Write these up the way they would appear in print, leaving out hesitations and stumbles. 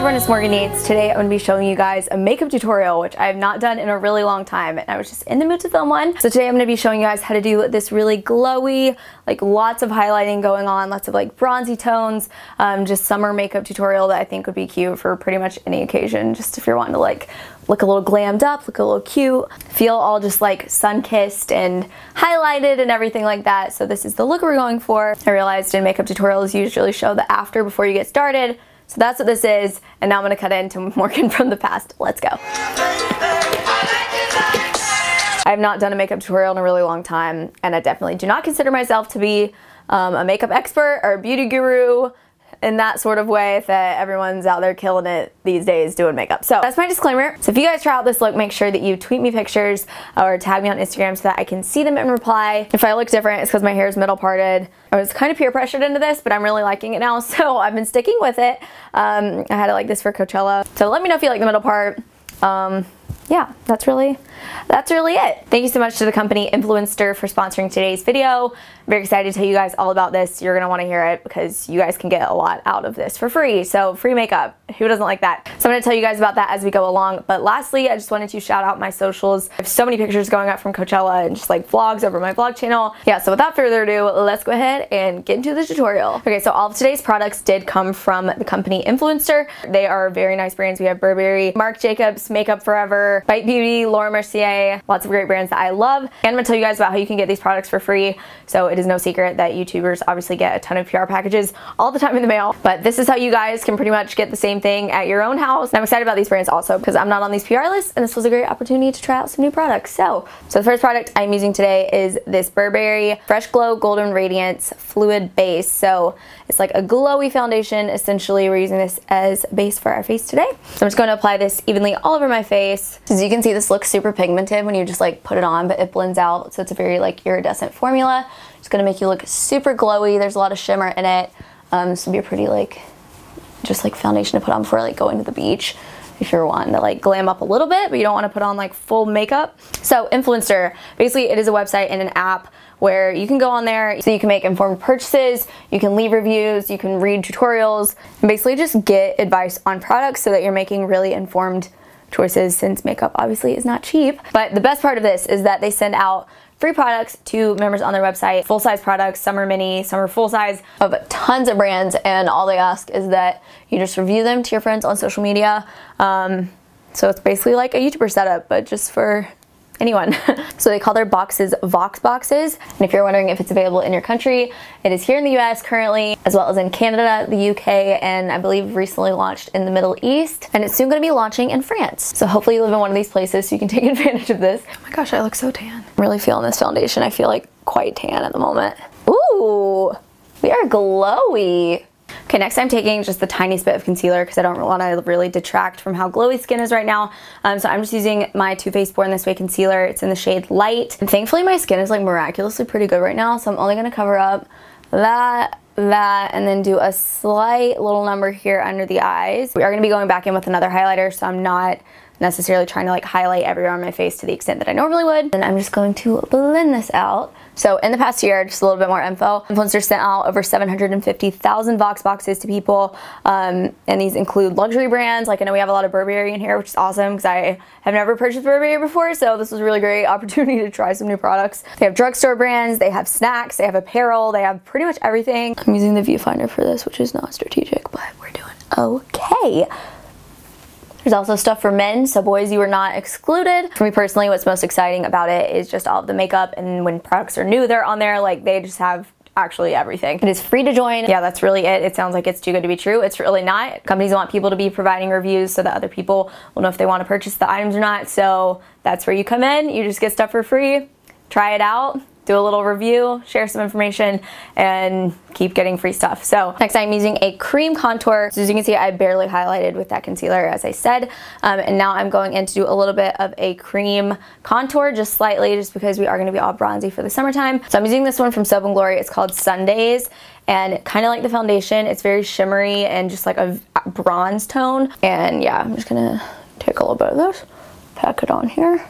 everyone, it's Morgan Yates. Today I'm going to be showing you guys a makeup tutorial, which I have not done in a really long time, and I was just in the mood to film one. So today I'm going to be showing you guys how to do this really glowy, like lots of highlighting going on, lots of like bronzy tones, just summer makeup tutorial that I think would be cute for pretty much any occasion, just if you're wanting to like look a little glammed up, look a little cute, feel all just like sun-kissed and highlighted and everything like that. So this is the look we're going for. I realized in makeup tutorials you usually show the after before you get started. So that's what this is, and now I'm gonna cut into Morgan from the past. Let's go. I have not done a makeup tutorial in a really long time, and I definitely do not consider myself to be a makeup expert or a beauty guru in that sort of way that everyone's out there killing it these days doing makeup. So that's my disclaimer. So if you guys try out this look, make sure that you tweet me pictures or tag me on Instagram so that I can see them and reply. If I look different, it's because my hair is middle parted. I was kind of peer pressured into this, but I'm really liking it now, so I've been sticking with it. I had it like this for Coachella. So let me know if you like the middle part. Yeah, that's really it. Thank you so much to the company Influencer for sponsoring today's video. I'm very excited to tell you guys all about this. You're gonna wanna hear it because you guys can get a lot out of this for free. So free makeup, who doesn't like that? So I'm gonna tell you guys about that as we go along. But lastly, I just wanted to shout out my socials. I have so many pictures going up from Coachella and just like vlogs over my vlog channel. Yeah, so without further ado, let's go ahead and get into the tutorial. Okay, so all of today's products did come from the company Influencer. They are very nice brands. We have Burberry, Marc Jacobs, Makeup Forever, Bite Beauty, Mercier, lots of great brands that I love. And I'm gonna tell you guys about how you can get these products for free. So it is no secret that YouTubers obviously get a ton of PR packages all the time in the mail, but this is how you guys can pretty much get the same thing at your own house. And I'm excited about these brands also because I'm not on these PR lists, and this was a great opportunity to try out some new products. So the first product I'm using today is this Burberry Fresh Glow Golden Radiance Fluid Base. So it's like a glowy foundation. Essentially, we're using this as a base for our face today. So I'm just going to apply this evenly all over my face. As you can see, this looks super pigmented when you just like put it on, but it blends out. So it's a very like iridescent formula. It's going to make you look super glowy. There's a lot of shimmer in it. This would be a pretty like, just like foundation to put on before like going to the beach. If you're wanting to like glam up a little bit, but you don't want to put on like full makeup. So Influencer, basically it is a website and an app where you can go on there so you can make informed purchases, you can leave reviews, you can read tutorials, and basically just get advice on products so that you're making really informed choices, since makeup obviously is not cheap. But the best part of this is that they send out free products to members on their website, full-size products, summer mini, summer full-size, of tons of brands, and all they ask is that you just review them to your friends on social media. So it's basically like a YouTuber setup, but just for anyone. So they call their boxes Vox boxes, and if you're wondering if it's available in your country, it is here in the US currently, as well as in Canada, the UK, and I believe recently launched in the Middle East, and it's soon going to be launching in France. So hopefully you live in one of these places so you can take advantage of this. Oh my gosh, I look so tan. I'm really feeling this foundation. I feel like quite tan at the moment. Ooh, we are glowy. Okay, next I'm taking just the tiniest bit of concealer because I don't want to really detract from how glowy skin is right now. So I'm just using my Too Faced Born This Way concealer. It's in the shade Light. And thankfully my skin is like miraculously pretty good right now, so I'm only going to cover up that, and then do a slight little number here under the eyes. We are going to be going back in with another highlighter, so I'm not necessarily trying to like highlight everywhere on my face to the extent that I normally would. And I'm just going to blend this out. So in the past year, just a little bit more info, Influencer sent out over 750,000 Vox boxes to people, and these include luxury brands. Like I know we have a lot of Burberry in here, which is awesome because I have never purchased Burberry before, so this was a really great opportunity to try some new products. They have drugstore brands, they have snacks, they have apparel, they have pretty much everything. I'm using the viewfinder for this, which is not strategic, but we're doing okay. There's also stuff for men, so boys, you are not excluded. For me personally, what's most exciting about it is just all of the makeup, and when products are new, they're on there. Like they just have actually everything. It is free to join. Yeah, that's really it. It sounds like it's too good to be true. It's really not. Companies want people to be providing reviews so that other people will know if they want to purchase the items or not. So that's where you come in. You just get stuff for free. Try it out. Do a little review, share some information, and keep getting free stuff. So next I'm using a cream contour. So as you can see, I barely highlighted with that concealer, as I said. And now I'm going in to do a little bit of a cream contour, just slightly, just because we are gonna be all bronzy for the summertime. So I'm using this one from Soap & Glory. It's called Sundays. And kind of like the foundation, it's very shimmery and just like a bronze tone. And yeah, I'm just gonna take a little bit of this, pack it on here.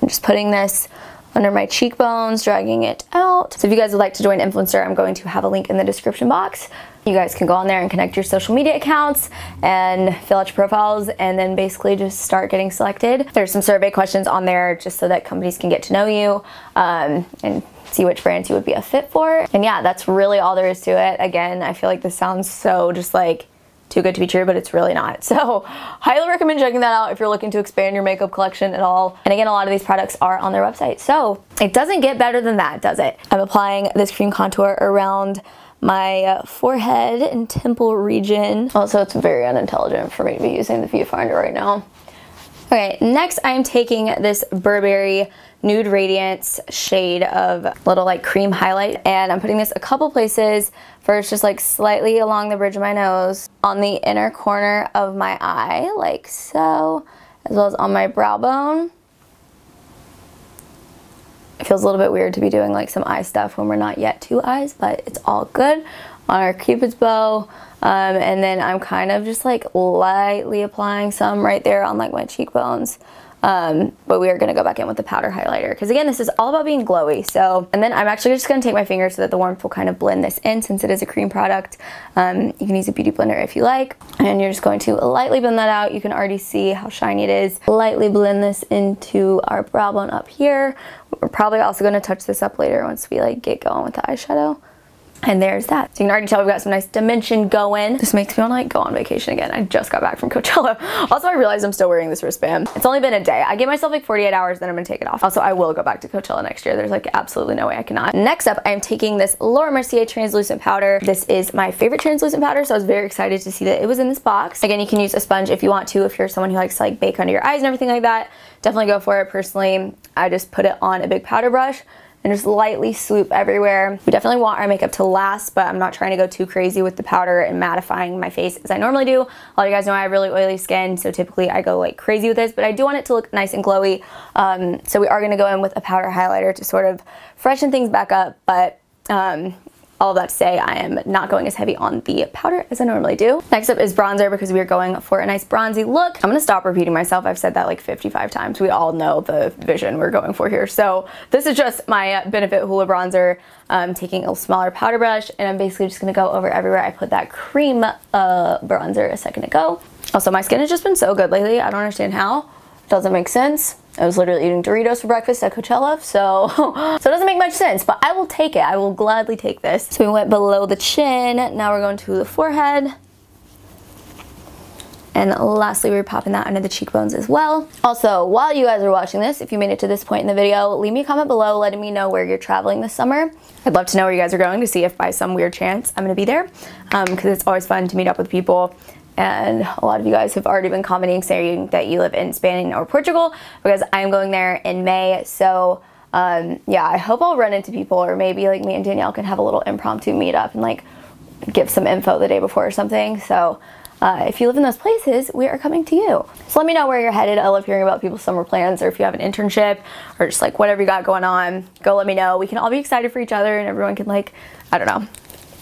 I'm just putting this under my cheekbones, dragging it out. So if you guys would like to join Influencer, I'm going to have a link in the description box. You guys can go on there and connect your social media accounts and fill out your profiles and then basically just start getting selected. There's some survey questions on there just so that companies can get to know you and see which brands you would be a fit for. And yeah, that's really all there is to it. Again, I feel like this sounds so just like too good to be true, but it's really not. So highly recommend checking that out if you're looking to expand your makeup collection at all. And again, a lot of these products are on their website. So it doesn't get better than that, does it? I'm applying this cream contour around my forehead and temple region. Also, it's very unintelligent for me to be using the viewfinder right now. Okay, next I'm taking this Burberry Nude Radiance shade of little like cream highlight, and I'm putting this a couple places. First, just like slightly along the bridge of my nose, on the inner corner of my eye, like so, as well as on my brow bone. It feels a little bit weird to be doing like some eye stuff when we're not yet to eyes, but it's all good. On our Cupid's bow, and then I'm kind of just like lightly applying some right there on like my cheekbones. But we are going to go back in with the powder highlighter because again, this is all about being glowy. So, and then I'm actually just going to take my fingers so that the warmth will kind of blend this in since it is a cream product. You can use a beauty blender if you like, and you're just going to lightly blend that out. You can already see how shiny it is. Lightly blend this into our brow bone up here. We're probably also going to touch this up later once we like get going with the eyeshadow. And there's that. So you can already tell we've got some nice dimension going. This makes me want to like go on vacation again. I just got back from Coachella. Also, I realized I'm still wearing this wristband. It's only been a day. I give myself like 48 hours, then I'm gonna take it off. Also, I will go back to Coachella next year. There's like absolutely no way I cannot. Next up, I am taking this Laura Mercier translucent powder. This is my favorite translucent powder, so I was very excited to see that it was in this box. Again, you can use a sponge if you want to, if you're someone who likes to like bake under your eyes and everything like that. Definitely go for it. Personally, I just put it on a big powder brush and just lightly swoop everywhere. We definitely want our makeup to last, but I'm not trying to go too crazy with the powder and mattifying my face as I normally do. A lot of you guys know I have really oily skin, so typically I go like crazy with this, but I do want it to look nice and glowy. So we are gonna go in with a powder highlighter to sort of freshen things back up, but all of that to say, I am not going as heavy on the powder as I normally do. Next up is bronzer because we are going for a nice bronzy look. I'm gonna stop repeating myself. I've said that like 55 times. We all know the vision we're going for here. So this is just my Benefit Hoola bronzer. Taking a smaller powder brush, and I'm basically just gonna go over everywhere I put that cream bronzer a second ago. Also, my skin has just been so good lately. I don't understand how. It doesn't make sense. I was literally eating Doritos for breakfast at Coachella, so it doesn't make much sense, but I will take it. I will gladly take this. So we went below the chin. Now we're going to the forehead. And lastly, we're popping that under the cheekbones as well. Also, while you guys are watching this, if you made it to this point in the video, leave me a comment below letting me know where you're traveling this summer. I'd love to know where you guys are going to see if by some weird chance I'm gonna be there, because it's always fun to meet up with people. And a lot of you guys have already been commenting saying that you live in Spain or Portugal, because I'm going there in May. So yeah, I hope I'll run into people, or maybe like me and Danielle can have a little impromptu meetup and like give some info the day before or something. So if you live in those places, we are coming to you. So let me know where you're headed. I love hearing about people's summer plans, or if you have an internship or just like whatever you got going on, go let me know. We can all be excited for each other, and everyone can like, I don't know,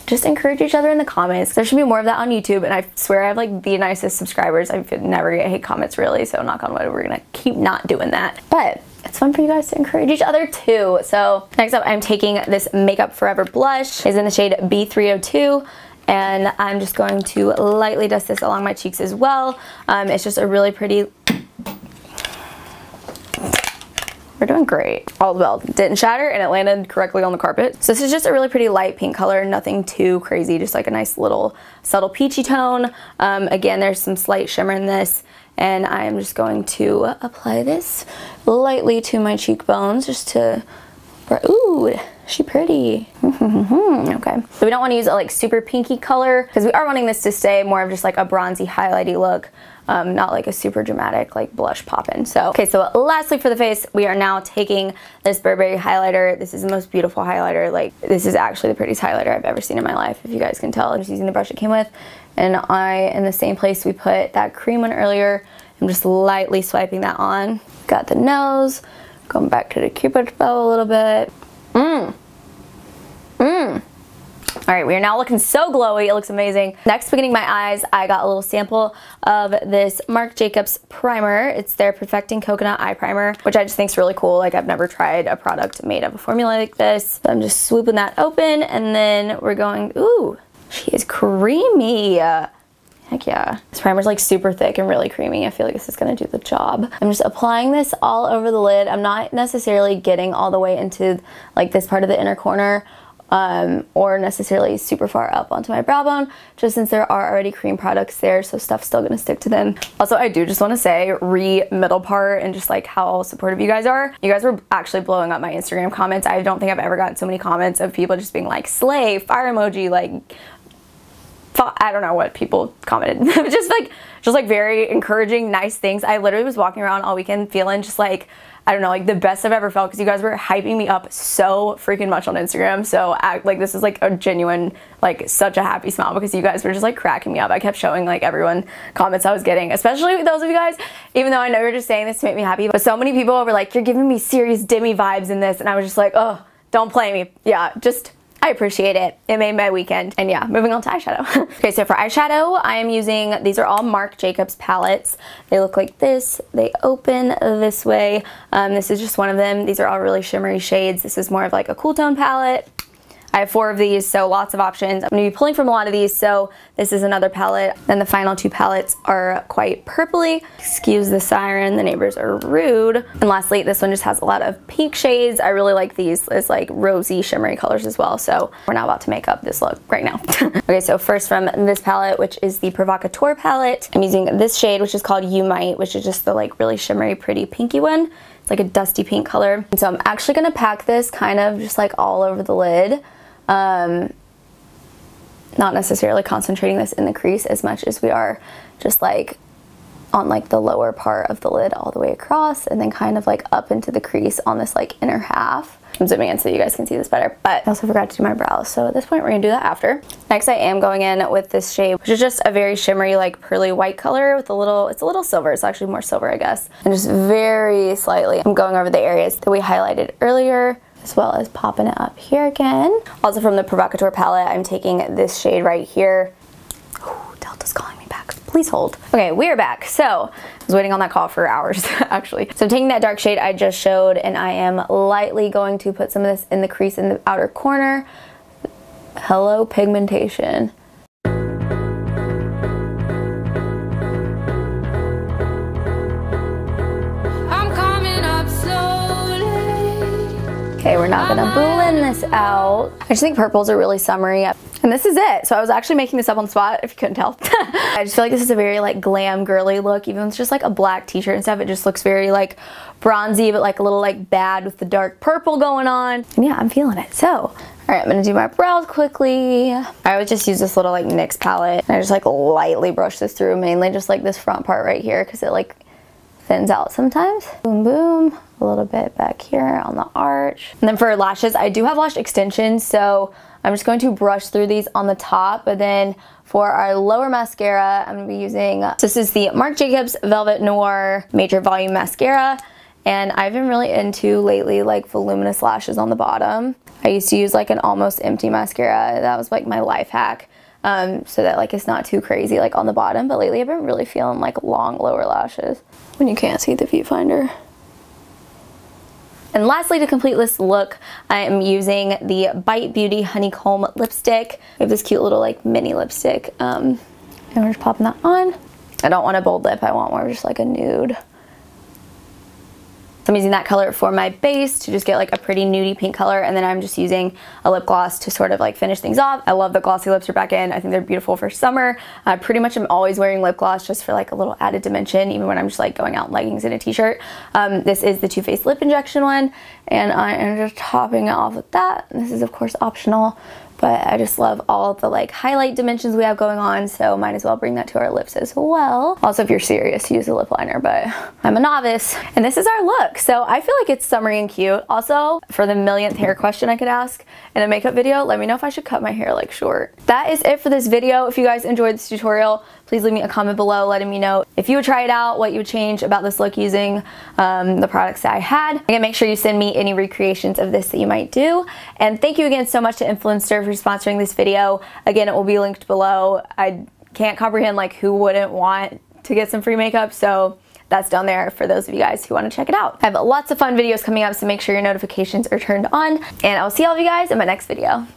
just encourage each other in the comments. There should be more of that on YouTube, and I swear I have like the nicest subscribers. I never get hate comments really, so knock on wood, we're gonna keep not doing that. But it's fun for you guys to encourage each other too. So next up, I'm taking this Makeup Forever blush. It's in the shade B302. And I'm just going to lightly dust this along my cheeks as well. It's just a really pretty... We're doing great. All well, didn't shatter, and it landed correctly on the carpet. So this is just a really pretty light pink color, nothing too crazy, just like a nice little subtle peachy tone. Again, there's some slight shimmer in this, and I'm just going to apply this lightly to my cheekbones just to... Ooh, she pretty. Okay. So we don't want to use a like super pinky color, because we are wanting this to stay more of just like a bronzy highlighty look, not like a super dramatic like blush pop-in. So, okay, so lastly for the face, we are now taking this Burberry highlighter. This is the most beautiful highlighter. Like, this is actually the prettiest highlighter I've ever seen in my life, if you guys can tell. I'm just using the brush it came with. And in the same place we put that cream one earlier, I'm just lightly swiping that on. Got the nose. Going back to the Cupid's bow a little bit. All right, we are now looking so glowy. It looks amazing. Next, beginning my eyes, I got a little sample of this Marc Jacobs primer. It's their Perfecting Coconut Eye Primer, which I just think is really cool. Like, I've never tried a product made of a formula like this. So I'm just swooping that open, and then we're going, ooh, she is creamy. Heck yeah. This primer's like super thick and really creamy. I feel like this is gonna do the job. I'm just applying this all over the lid. I'm not necessarily getting all the way into like this part of the inner corner or necessarily super far up onto my brow bone, just since there are already cream products there, so stuff's still gonna stick to them. Also, I do just wanna say, middle part and just like how supportive you guys are. You guys were actually blowing up my Instagram comments. I don't think I've ever gotten so many comments of people just being like, slay, fire emoji, like, I don't know what people commented. just like very encouraging, nice things. I literally was walking around all weekend feeling just like, I don't know, like the best I've ever felt, because you guys were hyping me up so freaking much on Instagram. So like this is like a genuine, like such a happy smile, because you guys were just like cracking me up. I kept showing like everyone comments I was getting, especially those of you guys, even though I know you're just saying this to make me happy, but so many people were like, you're giving me serious Demi vibes in this, and I was just like, oh, don't play me. Yeah, just I appreciate it. It made my weekend. And yeah, moving on to eyeshadow. Okay, so for eyeshadow, I am using, these are all Marc Jacobs palettes. They look like this. They open this way. This is just one of them. These are all really shimmery shades. This is more of like a cool tone palette. I have 4 of these, so lots of options. I'm gonna be pulling from a lot of these, so this is another palette. Then the final 2 palettes are quite purpley. Excuse the siren, the neighbors are rude. And lastly, this one just has a lot of pink shades. I really like these as like rosy, shimmery colors as well, so we're now about to make up this look right now. Okay, so first from this palette, which is the Provocateur palette, I'm using this shade, which is called You Might, which is just the like really shimmery, pretty pinky one. It's like a dusty pink color. And so I'm actually gonna pack this kind of just like all over the lid. Not necessarily concentrating this in the crease as much as we are just like on like the lower part of the lid all the way across, and then kind of like up into the crease on this like inner half. I'm zooming in so you guys can see this better, but I also forgot to do my brows, so at this point we're gonna do that after. Next, I am going in with this shade, which is just a very shimmery, like pearly white color with a little, it's a little silver. It's actually more silver, I guess. And just very slightly, I'm going over the areas that we highlighted earlier, as well as popping it up here again. Also from the Provocateur palette, I'm taking this shade right here. Ooh, Delta's calling me back. Please hold. Okay, we are back. So I was waiting on that call for hours, actually. So I'm taking that dark shade I just showed, and I am lightly going to put some of this in the crease in the outer corner. Hello, pigmentation. Okay, we're not gonna blend this out. I just think purples are really summery. And this is it. So I was actually making this up on the spot, if you couldn't tell. I just feel like this is a very like glam girly look. Even if it's just like a black t-shirt and stuff, it just looks very like bronzy, but like a little like bad with the dark purple going on. And yeah, I'm feeling it. So, all right, I'm gonna do my brows quickly. I would just use this little like NYX palette. And I just like lightly brush this through, mainly just like this front part right here, because it like thins out sometimes. Boom, boom. A little bit back here on the arch. And then for lashes, I do have lash extensions, so I'm just going to brush through these on the top. But then for our lower mascara, I'm gonna be using, this is the Marc Jacobs Velvet Noir Major Volume Mascara. And I've been really into lately like voluminous lashes on the bottom. I used to use like an almost empty mascara. That was like my life hack. So that like it's not too crazy like on the bottom, but lately I've been really feeling like long lower lashes when you can't see the viewfinder. And lastly, to complete this look, I am using the Bite Beauty Honeycomb lipstick. We have this cute little like mini lipstick, and we're just popping that on. I don't want a bold lip, I want more just like a nude. So I'm using that color for my base to just get like a pretty nudie pink color, and then I'm just using a lip gloss to sort of like finish things off. I love the glossy lips are back in. I think they're beautiful for summer. I pretty much am always wearing lip gloss just for like a little added dimension, even when I'm just like going out in leggings and a t-shirt. This is the Too Faced lip injection one, and I am just topping it off with that. And this is of course optional, but I just love all of the like highlight dimensions we have going on, so might as well bring that to our lips as well. Also, if you're serious, use a lip liner, but I'm a novice. And this is our look. So I feel like it's summery and cute. Also, for the millionth hair question I could ask in a makeup video, let me know if I should cut my hair like short. That is it for this video. If you guys enjoyed this tutorial, please leave me a comment below letting me know if you would try it out, what you would change about this look using the products that I had. Again, make sure you send me any recreations of this that you might do. And thank you again so much to Influencer for sponsoring this video. Again, it will be linked below. I can't comprehend like who wouldn't want to get some free makeup, so that's down there for those of you guys who want to check it out. I have lots of fun videos coming up, so make sure your notifications are turned on, and I'll see all of you guys in my next video.